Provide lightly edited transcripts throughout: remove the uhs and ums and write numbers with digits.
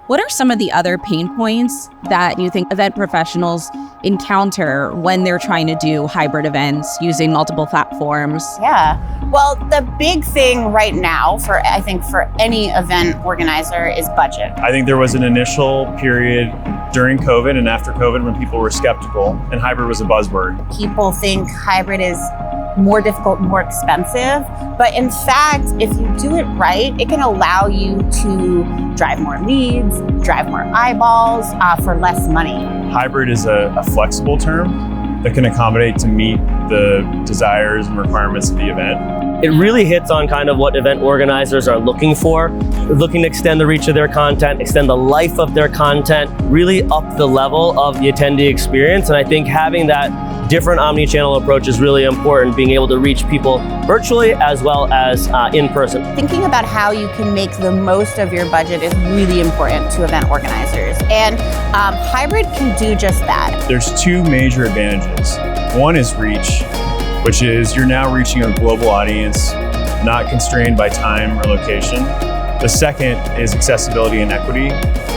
What are some of the other pain points that you think event professionals encounter when they're trying to do hybrid events using multiple platforms? Yeah. Well, the big thing right now for any event organizer is budget. I think there was an initial period during COVID and after COVID when people were skeptical and hybrid was a buzzword. People think hybrid is more difficult, more expensive. But in fact, if you do it right, it can allow you to drive more leads, drive more eyeballs for less money. Hybrid is a flexible term that can accommodate to meet the desires and requirements of the event. It really hits on kind of what event organizers are looking for. They're looking to extend the reach of their content, extend the life of their content, really up the level of the attendee experience. And I think having that different omni-channel approach is really important, being able to reach people virtually as well as in person. Thinking about how you can make the most of your budget is really important to event organizers. And hybrid can do just that. There's two major advantages. One is reach, which is you're now reaching a global audience, not constrained by time or location. The second is accessibility and equity,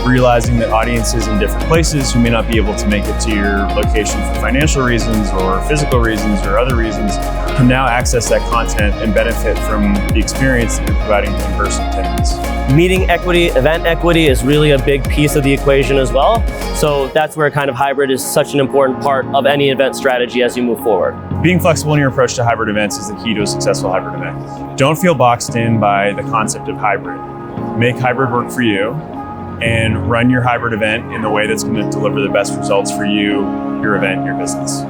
realizing that audiences in different places who may not be able to make it to your location for financial reasons or physical reasons or other reasons can now access that content and benefit from the experience that you're providing to in-person attendance. Meeting equity, event equity is really a big piece of the equation as well. So that's where kind of hybrid is such an important part of any event strategy as you move forward. Being flexible in your approach to hybrid events is the key to a successful hybrid event. Don't feel boxed in by the concept of hybrid. Make hybrid work for you and run your hybrid event in the way that's going to deliver the best results for you, your event, your business.